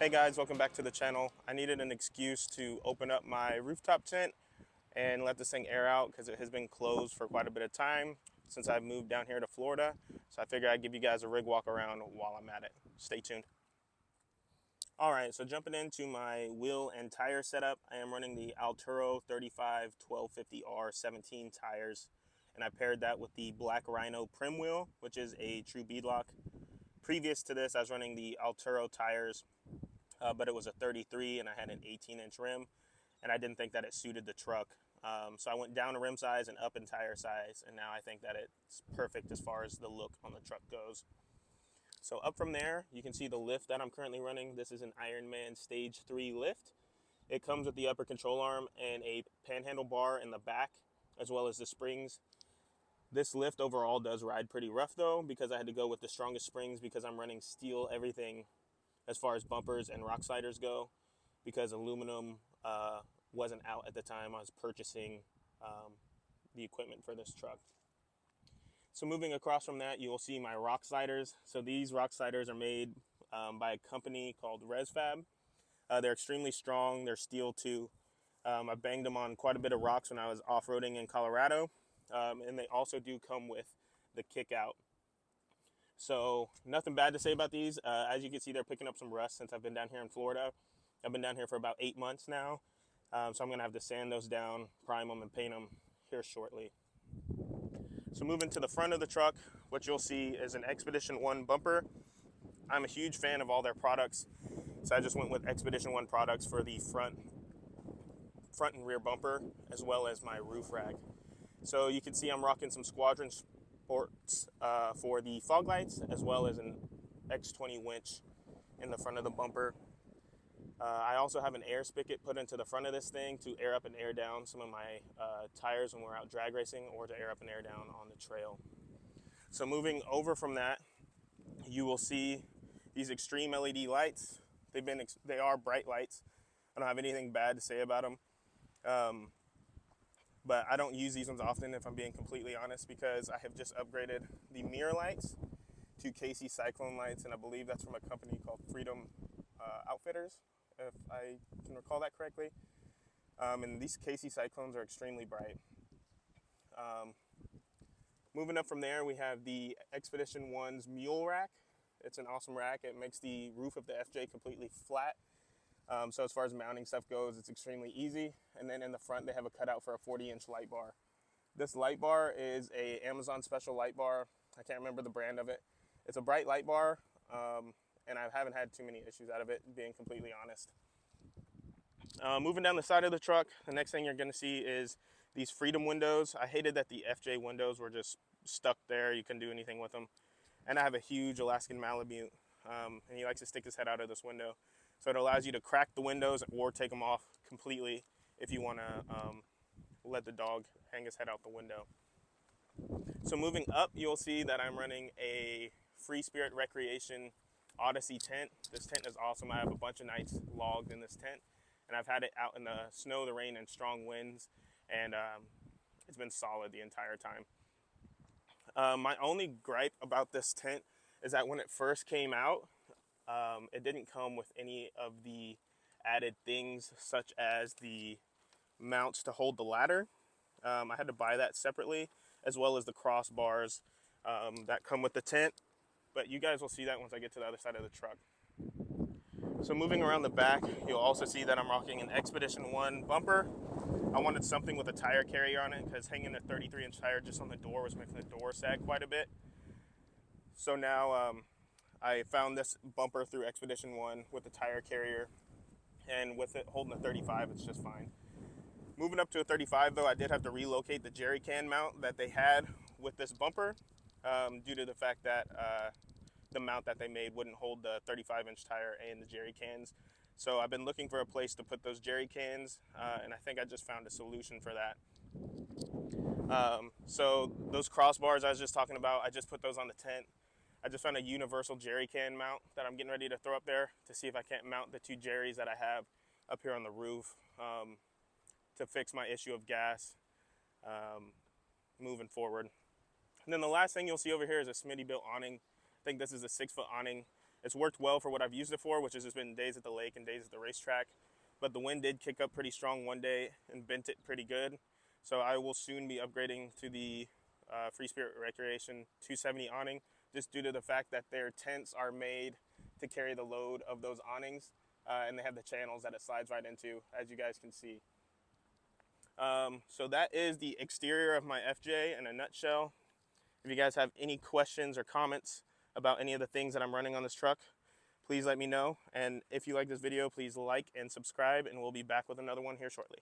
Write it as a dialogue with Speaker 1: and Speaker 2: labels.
Speaker 1: Hey guys, welcome back to the channel. I needed an excuse to open up my rooftop tent and let this thing air out because it has been closed for quite a bit of time since I've moved down here to Florida. So I figured I'd give you guys a rig walk around while I'm at it. Stay tuned. All right, so jumping into my wheel and tire setup, I am running the Alturo 35 1250R 17 tires, and I paired that with the Black Rhino Prim wheel, which is a true beadlock. Previous to this, I was running the Alturo tires, but it was a 33 and I had an 18-inch rim, and I didn't think that it suited the truck. So I went down in rim size and up in tire size, and now I think that it's perfect as far as the look on the truck goes. So up from there, you can see the lift that I'm currently running. This is an Ironman Stage 3 lift. It comes with the upper control arm and a panhandle bar in the back, as well as the springs. This lift overall does ride pretty rough though, because I had to go with the strongest springs because I'm running steel everything as far as bumpers and rock sliders go, because aluminum wasn't out at the time I was purchasing the equipment for this truck. So moving across from that, you will see my rock sliders. So these rock sliders are made by a company called ResFab. They're extremely strong. They're steel too. I banged them on quite a bit of rocks when I was off-roading in Colorado. And they also do come with the kick out. So nothing bad to say about these. As you can see, they're picking up some rust since I've been down here in Florida. I've been down here for about 8 months now. So I'm gonna have to sand those down, prime them, and paint them here shortly. So moving to the front of the truck, what you'll see is an Expedition 1 bumper. I'm a huge fan of all their products, so I just went with Expedition 1 products for the front and rear bumper, as well as my roof rack. So you can see I'm rocking some Squadron Sports for the fog lights, as well as an X20 winch in the front of the bumper. I also have an air spigot put into the front of this thing to air up and air down some of my tires when we're out drag racing, or to air up and air down on the trail. So moving over from that, you will see these extreme LED lights. They are bright lights. I don't have anything bad to say about them. But I don't use these ones often, if I'm being completely honest, because I have just upgraded the mirror lights to KC Cyclone lights, and I believe that's from a company called Freedom Outfitters, if I can recall that correctly. And these KC Cyclones are extremely bright. Moving up from there, we have the Expedition 1's Mule rack. It's an awesome rack. It makes the roof of the FJ completely flat. So as far as mounting stuff goes, it's extremely easy. And then in the front, they have a cutout for a 40-inch light bar. This light bar is a Amazon special light bar. I can't remember the brand of it. It's a bright light bar, and I haven't had too many issues out of it, being completely honest. Moving down the side of the truck, the next thing you're going to see is these Freedom windows. I hated that the FJ windows were just stuck there. You couldn't do anything with them. And I have a huge Alaskan Malamute, and he likes to stick his head out of this window. So it allows you to crack the windows or take them off completely if you want to let the dog hang his head out the window. So moving up, you'll see that I'm running a Free Spirit Recreation Odyssey tent. This tent is awesome. I have a bunch of nights logged in this tent, and I've had it out in the snow, the rain, and strong winds, and it's been solid the entire time. My only gripe about this tent is that when it first came out, it didn't come with any of the added things, such as the mounts to hold the ladder. I had to buy that separately, as well as the crossbars that come with the tent. But you guys will see that once I get to the other side of the truck. So moving around the back, you'll also see that I'm rocking an Expedition 1 bumper. I wanted something with a tire carrier on it, because hanging a 33-inch tire just on the door was making the door sag quite a bit. So now I found this bumper through Expedition 1 with the tire carrier, and with it holding a 35, it's just fine. Moving up to a 35 though, I did have to relocate the jerry can mount that they had with this bumper, due to the fact that the mount that they made wouldn't hold the 35-inch tire and the jerry cans. So I've been looking for a place to put those jerry cans, and I think I just found a solution for that. So those crossbars I was just talking about, I just put those on the tent. I just found a universal jerry can mount that I'm getting ready to throw up there to see if I can't mount the two jerrys that I have up here on the roof, to fix my issue of gas moving forward. And then the last thing you'll see over here is a Smitty built awning. I think this is a 6-foot awning It's worked well for what I've used it for, which has just been days at the lake and days at the racetrack. But the wind did kick up pretty strong one day and bent it pretty good. So I will soon be upgrading to the Free Spirit Recreation 270 awning, just due to the fact that their tents are made to carry the load of those awnings, and they have the channels that it slides right into, as you guys can see. So that is the exterior of my FJ in a nutshell. If you guys have any questions or comments about any of the things that I'm running on this truck, please let me know. And if you like this video, please like and subscribe, and we'll be back with another one here shortly.